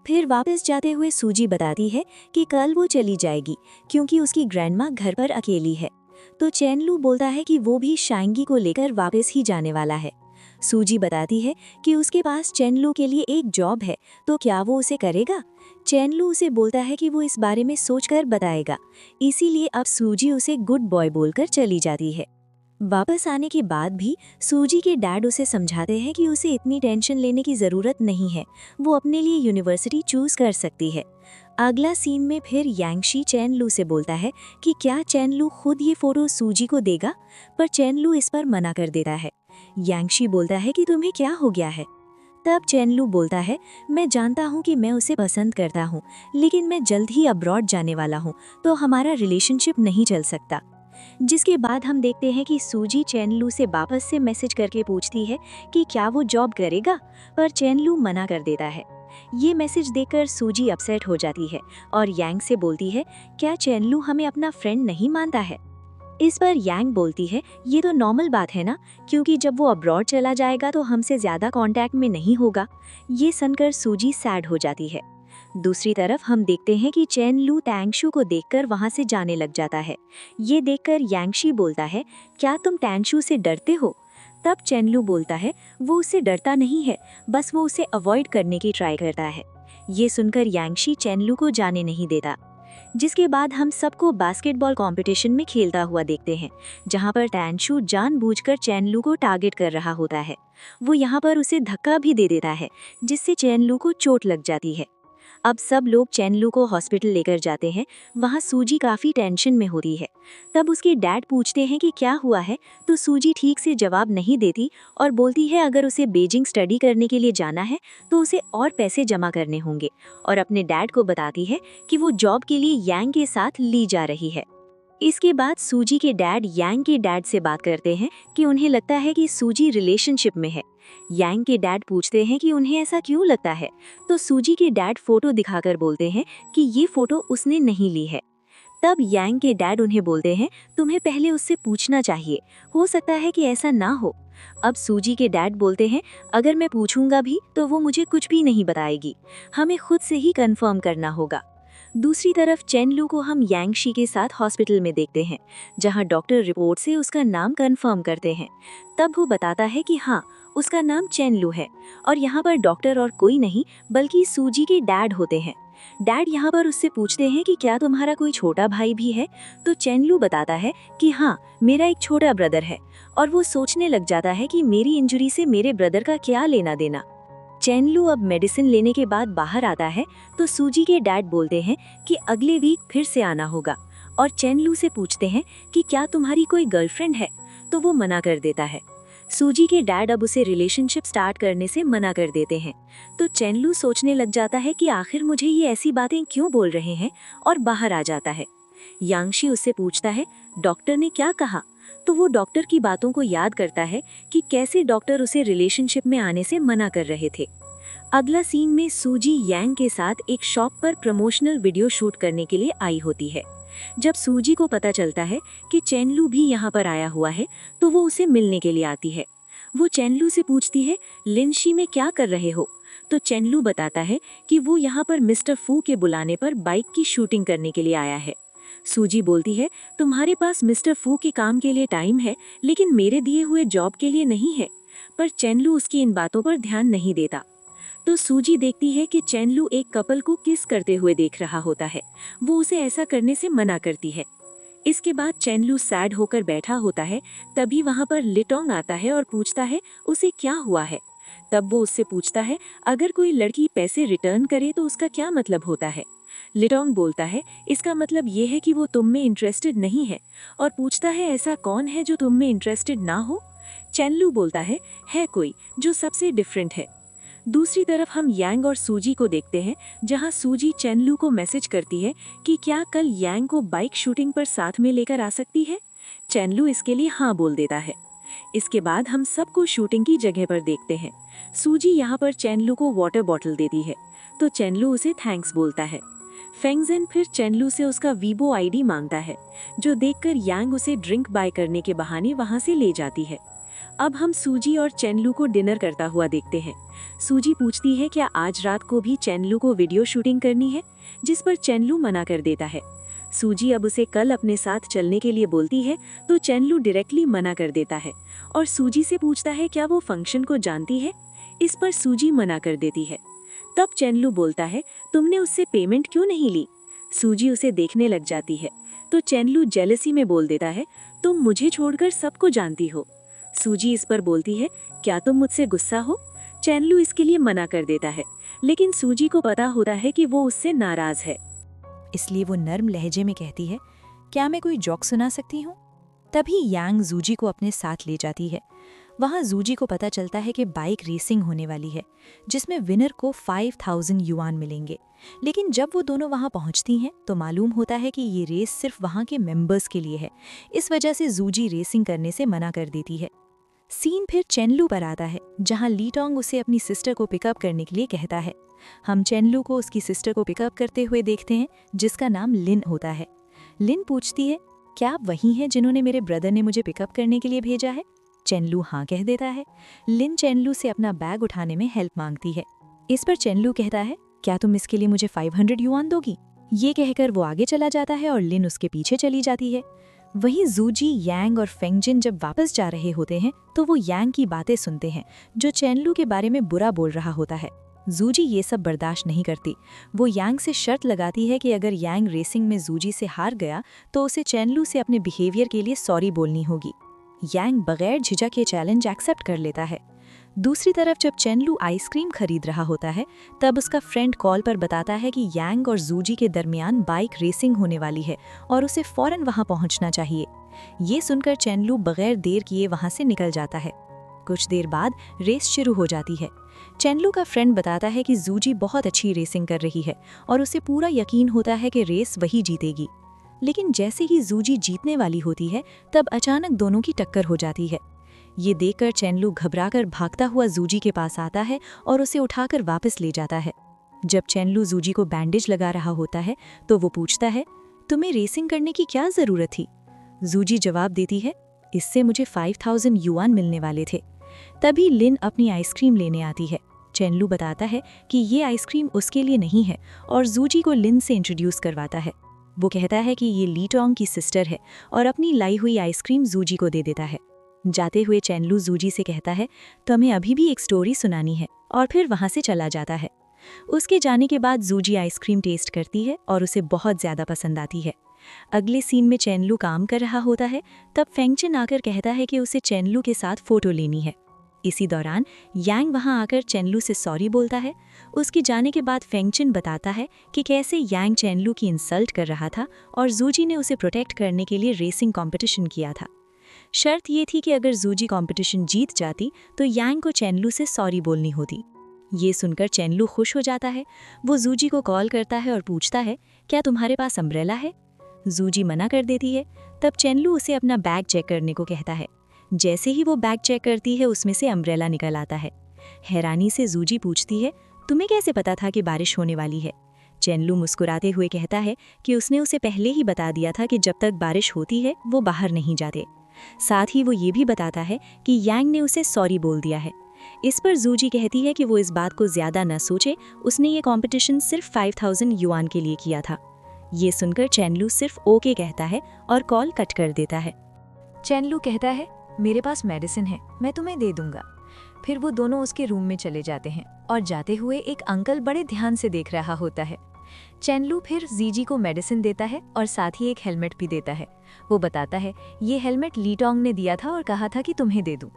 फिर वापस जाते हुए सूजी बताती है कि कल वो चली जाएगी क्योंकि उसकी ग्रैंडमा घर पर अकेली है। तो चैनलू बोलता है कि वो भी शांगी को लेकर वापस ही जाने वाला है। सूजी बताती है कि उसके पास चैनलू के लिए एक जॉब है, तो क्या वो उसे करेगा। चैनलू उसे बोलता है कि वो इस बारे में सोचकर बताएगा। इसीलिए अब सूजी उसे गुड बॉय बोलकर चली जाती है। वापस आने के बाद भी सूजी के डैड उसे समझाते हैं कि उसे इतनी टेंशन लेने की ज़रूरत नहीं है, वो अपने लिए यूनिवर्सिटी चूज़ कर सकती है। अगला सीन में फिर यांगशी चैनलू से बोलता है कि क्या चैनलू खुद ये फ़ोटो सूजी को देगा, पर चैनलू इस पर मना कर देता है। यांगशी बोलता है कि तुम्हें क्या हो गया है। तब चैनलू बोलता है, मैं जानता हूँ कि मैं उसे पसंद करता हूँ, लेकिन मैं जल्द ही अब्रॉड जाने वाला हूँ, तो हमारा रिलेशनशिप नहीं चल सकता। जिसके बाद हम देखते हैं कि सूजी चैनलू से वापस से मैसेज करके पूछती है कि क्या वो जॉब करेगा, पर चैनलू मना कर देता है। ये मैसेज देखकर सूजी अपसेट हो जाती है और यांग से बोलती है, क्या चैनलू हमें अपना फ्रेंड नहीं मानता है। इस पर यांग बोलती है, ये तो नॉर्मल बात है ना, क्योंकि जब वो अब्रॉड चला जाएगा तो हमसे ज़्यादा कांटेक्ट में नहीं होगा। ये सुनकर सूजी सैड हो जाती है। दूसरी तरफ हम देखते हैं कि चैनलू टैंगशू को देखकर वहां से जाने लग जाता है। ये देखकर यांगशी बोलता है, क्या तुम टैंगशू से डरते हो। तब चैनलू बोलता है, वो उससे डरता नहीं है, बस वो उसे अवॉइड करने की ट्राई करता है। ये सुनकर यांगशी चैनलू को जाने नहीं देता। जिसके बाद हम सबको बास्केटबॉल कंपटीशन में खेलता हुआ देखते हैं, जहां पर टैंगशू जानबूझकर चैनलू को टारगेट कर रहा होता है। वो यहाँ पर उसे धक्का भी दे देता है, जिससे चैनलू को चोट लग जाती है। अब सब लोग चैनलू को हॉस्पिटल लेकर जाते हैं। वहाँ सूजी काफ़ी टेंशन में होती है। तब उसके डैड पूछते हैं कि क्या हुआ है, तो सूजी ठीक से जवाब नहीं देती और बोलती है अगर उसे बीजिंग स्टडी करने के लिए जाना है तो उसे और पैसे जमा करने होंगे, और अपने डैड को बताती है कि वो जॉब के लिए यांग के साथ ली जा रही है। इसके बाद सूजी के डैड यांग के डैड से बात करते हैं कि उन्हें लगता है कि सूजी रिलेशनशिप में है। यांग के डैड पूछते हैं कि उन्हें ऐसा क्यों लगता है, तो सूजी के डैड फोटो दिखाकर बोलते हैं कि ये फोटो उसने नहीं ली है। तब यांग के डैड उन्हें बोलते हैं, तुम्हें पहले उससे पूछना चाहिए, हो सकता है कि ऐसा ना हो। अब सूजी के डैड बोलते हैं, अगर मैं पूछूंगा भी तो वो मुझे कुछ भी नहीं बताएगी, हमें खुद से ही कंफर्म करना होगा। दूसरी तरफ चैनलू को हम यांगशी के साथ हॉस्पिटल में देखते हैं, जहां डॉक्टर रिपोर्ट से उसका नाम कंफर्म करते हैं। तब वो बताता है कि हाँ, उसका नाम चैनलू है, और यहाँ पर डॉक्टर और कोई नहीं बल्कि सूजी के डैड होते हैं। डैड यहाँ पर उससे पूछते हैं कि क्या तुम्हारा कोई छोटा भाई भी है, तो चैनलू बताता है कि हाँ, मेरा एक छोटा ब्रदर है, और वो सोचने लग जाता है कि मेरी इंजरी से मेरे ब्रदर का क्या लेना देना। चैनलू अब मेडिसिन लेने के बाद बाहर आता है, तो सूजी के डैड बोलते हैं कि अगले वीक फिर से आना होगा, और चैनलू से पूछते हैं कि क्या तुम्हारी कोई गर्लफ्रेंड है, तो वो मना कर देता है। सूजी के डैड अब उसे रिलेशनशिप स्टार्ट करने से मना कर देते हैं। तो चैनलू सोचने लग जाता है कि आखिर मुझे ये ऐसी बातें क्यों बोल रहे हैं, और बाहर आ जाता है। यांगशी उससे पूछता है, डॉक्टर ने क्या कहा, तो वो डॉक्टर की बातों को याद करता है कि कैसे डॉक्टर उसे रिलेशनशिप में आने से मना कर रहे थे। अगला सीन में सूजी यांग के साथ एक शॉप पर प्रमोशनल वीडियो शूट करने के लिए आई होती है। जब सूजी को पता चलता है कि चैनलू भी यहाँ पर आया हुआ है, तो वो उसे मिलने के लिए आती है। वो चैनलू से पूछती है, लिनशी में क्या कर रहे हो, तो चैनलू बताता है कि वो यहाँ पर मिस्टर फू के बुलाने पर बाइक की शूटिंग करने के लिए आया है। सूजी बोलती है, तुम्हारे पास मिस्टर फू के काम के लिए टाइम है, लेकिन मेरे दिए हुए जॉब के लिए नहीं है। पर चैनलू उसकी इन बातों पर ध्यान नहीं देता। तो सूजी देखती है कि चैनलू एक कपल को किस करते हुए देख रहा होता है। वो उसे ऐसा करने से मना करती है। इसके बाद चैनलू सैड होकर बैठा होता है। तभी वहाँ पर लिटोंग आता है और पूछता है उसे क्या हुआ है। तब वो उससे पूछता है, अगर कोई लड़की पैसे रिटर्न करे तो उसका क्या मतलब होता है। लिटोंग बोलता है, इसका मतलब ये है कि वो तुम में इंटरेस्टेड नहीं है, और पूछता है ऐसा कौन है जो तुम में इंटरेस्टेड ना हो। चैनलू बोलता है कोई जो सबसे डिफरेंट है। दूसरी तरफ हम यांग और सूजी को देखते हैं, जहां सूजी चैनलू को मैसेज करती है कि क्या कल यांग को बाइक शूटिंग पर साथ में लेकर आ सकती है। चैनलू इसके लिए हाँ बोल देता है। इसके बाद हम सबको शूटिंग की जगह पर देखते हैं। सूजी यहाँ पर चैनलू को वाटर बॉटल देती है, तो चैनलू उसे थैंक्स बोलता है। फेंगजेन फिर चैनलू से उसका वीबो आईडी मांगता है, जो देखकर यांग उसे ड्रिंक बाय करने के बहाने वहां से ले जाती है। अब हम सूजी और चेनलू को डिनर करता हुआ देखते हैं। सूजी पूछती है क्या आज रात को भी चेनलू को वीडियो शूटिंग करनी है, जिस पर चेनलू मना कर देता है। सूजी अब उसे कल अपने साथ चलने के लिए बोलती है तो चेनलू डायरेक्टली मना कर देता है और सूजी से पूछता है क्या वो फंक्शन को जानती है। इस पर सूजी मना कर देती है। तब चेनलू बोलता है तुमने उससे पेमेंट क्यों नहीं ली। सूजी उसे देखने लग जाती है तो चेनलू जेलसी में बोल देता है तुम मुझे छोड़कर सबको जानती हो। सूजी इस पर बोलती है क्या तुम मुझसे गुस्सा हो। चेनलू इसके लिए मना कर देता है, लेकिन सूजी को पता होता है कि वो उससे नाराज है। इसलिए वो नर्म लहजे में कहती है क्या मैं कोई जोक सुना सकती हूँ। तभी यांग जूजी को अपने साथ ले जाती है। वहाँ जूजी को पता चलता है कि बाइक रेसिंग होने वाली है जिसमें विनर को 5000 युआन मिलेंगे। लेकिन जब वो दोनों वहाँ पहुँचती हैं तो मालूम होता है कि ये रेस सिर्फ वहाँ के मेंबर्स के लिए है। इस वजह से जूजी रेसिंग करने से मना कर देती है। सीन फिर चेनलू पर आता है जहाँ लीटोंग उसे अपनी सिस्टर को पिकअप करने के लिए कहता है। हम चेनलू को उसकी सिस्टर को पिकअप करते हुए देखते हैं जिसका नाम लिन होता है। लिन पूछती है क्या आप वही हैं जिन्होंने मेरे ब्रदर ने मुझे पिकअप करने के लिए भेजा है। चेनलू हाँ कह देता है। लिन चेनलू से अपना बैग उठाने में हेल्प मांगती है। इस पर चेनलू कहता है क्या तुम इसके लिए मुझे 500 युआन दोगी। ये कहकर वो आगे चला जाता है और लिन उसके पीछे चली जाती है। वहीं जूजी, यांग और फेंगजिन जब वापस जा रहे होते हैं तो वो यांग की बातें सुनते हैं जो चेनलू के बारे में बुरा बोल रहा होता है। जूजी ये सब बर्दाश्त नहीं करती। वो यांग से शर्त लगाती है कि अगर यांग रेसिंग में जूजी से हार गया तो उसे चेनलू से अपने बिहेवियर के लिए सॉरी बोलनी होगी। यांग बगैर झिझक ये चैलेंज एक्सेप्ट कर लेता है। दूसरी तरफ जब चेनलू आइसक्रीम खरीद रहा होता है तब उसका फ्रेंड कॉल पर बताता है कि यांग और जूजी के दरमियान बाइक रेसिंग होने वाली है और उसे फौरन वहां पहुंचना चाहिए। ये सुनकर चेनलू बगैर देर किए वहां से निकल जाता है। कुछ देर बाद रेस शुरू हो जाती है। चेनलू का फ्रेंड बताता है कि जूजी बहुत अच्छी रेसिंग कर रही है और उसे पूरा यकीन होता है कि रेस वही जीतेगी। लेकिन जैसे ही जूजी जीतने वाली होती है तब अचानक दोनों की टक्कर हो जाती है। ये देखकर चेनलू घबराकर भागता हुआ जूजी के पास आता है और उसे उठाकर वापस ले जाता है। जब चेनलू जूजी को बैंडेज लगा रहा होता है तो वो पूछता है तुम्हें रेसिंग करने की क्या जरूरत थी। जूजी जवाब देती है इससे मुझे 5000 युआन मिलने वाले थे। तभी लिन अपनी आइसक्रीम लेने आती है। चेनलू बताता है कि ये आइसक्रीम उसके लिए नहीं है और जूजी को लिन से इंट्रोड्यूस करवाता है। वो कहता है कि ये लीटोंग की सिस्टर है और अपनी लाई हुई आइसक्रीम जूजी को दे देता है। जाते हुए चेनलू जूजी से कहता है तो हमें अभी भी एक स्टोरी सुनानी है और फिर वहाँ से चला जाता है। उसके जाने के बाद जूजी आइसक्रीम टेस्ट करती है और उसे बहुत ज़्यादा पसंद आती है। अगले सीन में चेनलू काम कर रहा होता है तब फेंगचिन आकर कहता है कि उसे चेनलू के साथ फ़ोटो लेनी है। इसी दौरान यांग वहां आकर चेनलू से सॉरी बोलता है। उसके जाने के बाद फेंगचिन बताता है कि कैसे यांग चेनलू की इंसल्ट कर रहा था और जूजी ने उसे प्रोटेक्ट करने के लिए रेसिंग कंपटीशन किया था। शर्त ये थी कि अगर जूजी कंपटीशन जीत जाती तो यांग को चेनलू से सॉरी बोलनी होती। ये सुनकर चेनलू खुश हो जाता है। वो जूजी को कॉल करता है और पूछता है क्या तुम्हारे पास अम्ब्रेला है। जूजी मना कर देती है। तब चेनलू उसे अपना बैग चेक करने को कहता है। जैसे ही वो बैग चेक करती है उसमें से अम्ब्रेला निकल आता है। हैरानी से जूजी पूछती है तुम्हें कैसे पता था कि बारिश होने वाली है। चेनलू मुस्कुराते हुए कहता है कि उसने उसे पहले ही बता दिया था कि जब तक बारिश होती है वो बाहर नहीं जाते। साथ ही वो ये भी बताता है कि यांग ने उसे सॉरी बोल दिया है। इस पर जूजी कहती है कि वो इस बात को ज़्यादा न सोचे, उसने ये कंपटीशन सिर्फ 5000 युआन के लिए किया था। ये सुनकर चेनलू सिर्फ ओके कहता है और कॉल कट कर देता है। चेनलू कहता है मेरे पास मेडिसिन है, मैं तुम्हें दे दूंगा। फिर वो दोनों उसके रूम में चले जाते हैं और जाते हुए एक अंकल बड़े ध्यान से देख रहा होता है। चेनलू फिर जीजी को मेडिसिन देता है और साथ ही एक हेलमेट भी देता है। वो बताता है ये हेलमेट लीटोंग ने दिया था और कहा था कि तुम्हें दे दूं।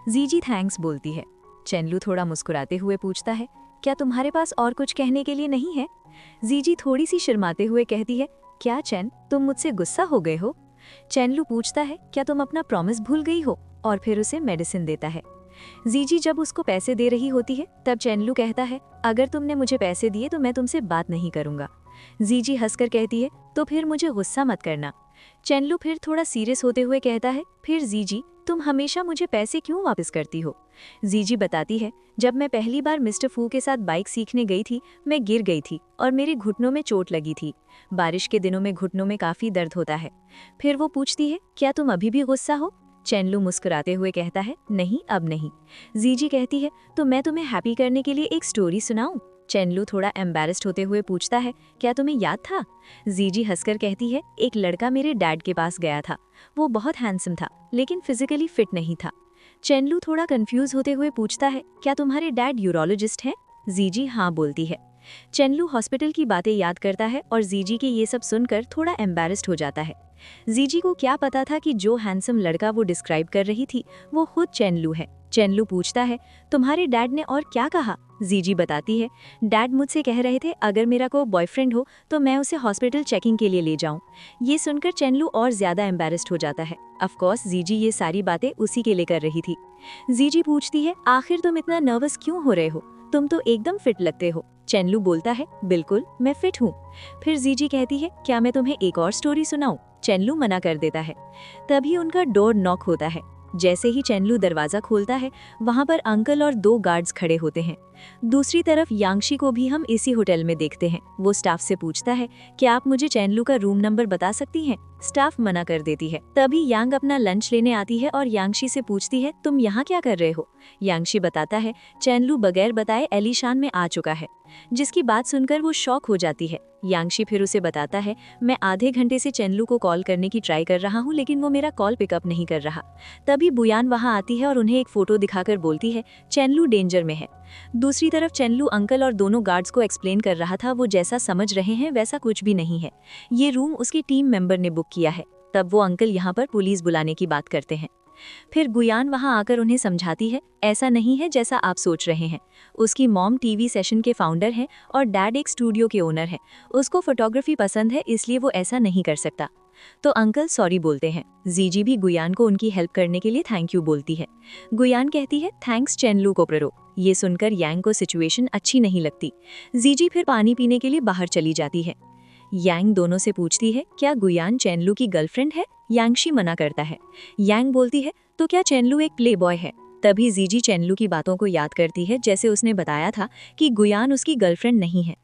जीजी थैंक्स बोलती है। चेनलू थोड़ा मुस्कुराते हुए पूछता है क्या तुम्हारे पास और कुछ कहने के लिए नहीं है। जीजी थोड़ी सी शर्माते हुए कहती है क्या चेन तुम मुझसे गुस्सा हो गए हो। चेनलू पूछता है क्या तुम अपना प्रॉमिस भूल गई हो और फिर उसे मेडिसिन देता है। जीजी जब उसको पैसे दे रही होती है तब चेनलू कहता है अगर तुमने मुझे पैसे दिए तो मैं तुमसे बात नहीं करूंगा। जीजी हंसकर कहती है तो फिर मुझे गुस्सा मत करना। चेनलू फिर थोड़ा सीरियस होते हुए कहता है फिर जीजी तुम हमेशा मुझे पैसे क्यों वापस करती हो। जीजी बताती है जब मैं पहली बार मिस्टर फू के साथ बाइक सीखने गई थी मैं गिर गई थी और मेरे घुटनों में चोट लगी थी। बारिश के दिनों में घुटनों में काफ़ी दर्द होता है। फिर वो पूछती है क्या तुम अभी भी गुस्सा हो। चैनलू मुस्कुराते हुए कहता है, नहीं अब नहीं। जीजी कहती है, तो मैं तुम्हें हैप्पी करने के लिए एक स्टोरी सुनाऊं? चैनलू थोड़ा एम्बैरेस्ड होते हुए पूछता है, क्या तुम्हें याद था? जीजी हंसकर कहती है, एक लड़का मेरे डैड के पास गया था। वो बहुत हैंडसम था, लेकिन फिजिकली फिट नहीं था। चैनलू थोड़ा कंफ्यूज होते हुए पूछता है, क्या तुम्हारे डैड यूरोलॉजिस्ट हैं? जीजी हाँ बोलती है। चैनलू हॉस्पिटल की बातें याद करता है और जीजी के ये सब सुनकर थोड़ा एम्बैरेस्ड हो जाता है। जीजी को क्या पता था कि जो हैंडसम लड़का वो डिस्क्राइब कर रही थी वो खुद चैनलू है। चैनलू पूछता है, तुम्हारे डैड ने और क्या कहा? जीजी बताती है, डैड मुझसे कह रहे थे अगर मेरा कोई बॉयफ्रेंड हो तो मैं उसे हॉस्पिटल चेकिंग के लिए ले जाऊं। ये सुनकर चैनलू और ज्यादा एम्बैरेस्ड हो जाता है। ऑफ कोर्स जीजी ये सारी बातें उसी के लिए कर रही थी। जीजी पूछती है, आखिर तुम इतना नर्वस क्यों हो रहे हो? तुम तो एकदम फिट लगते हो। चैनलू बोलता है, बिल्कुल मैं फिट हूँ। फिर जीजी कहती है, क्या मैं तुम्हें एक और स्टोरी सुनाऊं? चैनलू मना कर देता है। तभी उनका डोर नॉक होता है। जैसे ही चैनलू दरवाजा खोलता है, वहां पर अंकल और 2 गार्ड्स खड़े होते हैं। दूसरी तरफ यांगशी को भी हम इसी होटल में देखते हैं। वो स्टाफ से पूछता है, क्या आप मुझे चैनलू का रूम नंबर बता सकती हैं? स्टाफ मना कर देती है। तभी यांग अपना लंच लेने आती है और यांगशी से पूछती है, तुम यहाँ क्या कर रहे हो? यांगशी बताता है, चैनलू बगैर बताए एलिशान में आ चुका है। जिसकी बात सुनकर वो शॉक हो जाती है। यांगशी फिर उसे बताता है, मैं आधे घंटे से चैनलू को कॉल करने की ट्राई कर रहा हूँ, लेकिन वो मेरा कॉल पिकअप नहीं कर रहा। तभी बुयान वहाँ आती है और उन्हें एक फोटो दिखाकर बोलती है, चैनलू डेंजर में है। दूसरी तरफ चैनलू अंकल और दोनों गार्ड्स को एक्सप्लेन कर रहा था, वो जैसा समझ रहे हैं वैसा कुछ भी नहीं है। ये रूम उसकी टीम मेंबर ने बुक किया है। तब वो अंकल यहाँ पर पुलिस बुलाने की बात करते हैं। फिर गुयान वहां आकर उन्हें समझाती है, ऐसा नहीं है जैसा आप सोच रहे हैं। उसकी मॉम टीवी सेशन के फाउंडर हैं और डैड एक स्टूडियो के ओनर हैं। उसको फोटोग्राफी पसंद है, इसलिए वो ऐसा नहीं कर सकता। तो अंकल सॉरी बोलते हैं। जीजी भी गुयान को उनकी हेल्प करने के लिए थैंक यू बोलती है। गुयान कहती है, थैंक्स चैनलू कोपरो। ये सुनकर यांग को सिचुएशन अच्छी नहीं लगती। जीजी फिर पानी पीने के लिए बाहर चली जाती है। यांग दोनों से पूछती है, क्या गुयान चैनलू की गर्लफ्रेंड है? यांगशी मना करता है। यांग बोलती है, तो क्या चैनलू एक प्लेबॉय है? तभी जीजी चैनलू की बातों को याद करती है, जैसे उसने बताया था कि गुयान उसकी गर्लफ्रेंड नहीं है।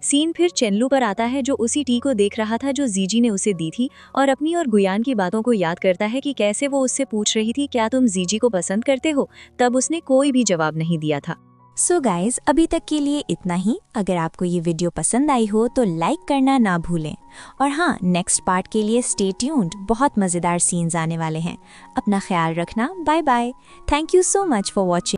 सीन फिर चैनलू पर आता है, जो उसी टी को देख रहा था जो जीजी ने उसे दी थी, और अपनी और गुयान की बातों को याद करता है कि कैसे वो उससे पूछ रही थी, क्या तुम जीजी को पसंद करते हो? तब उसने कोई भी जवाब नहीं दिया था। सो गाइज, अभी तक के लिए इतना ही। अगर आपको ये वीडियो पसंद आई हो तो लाइक करना ना भूलें। और हाँ, नेक्स्ट पार्ट के लिए स्टे ट्यून्ड, बहुत मज़ेदार सीन्स आने वाले हैं। अपना ख्याल रखना। Bye bye. Thank you so much for watching.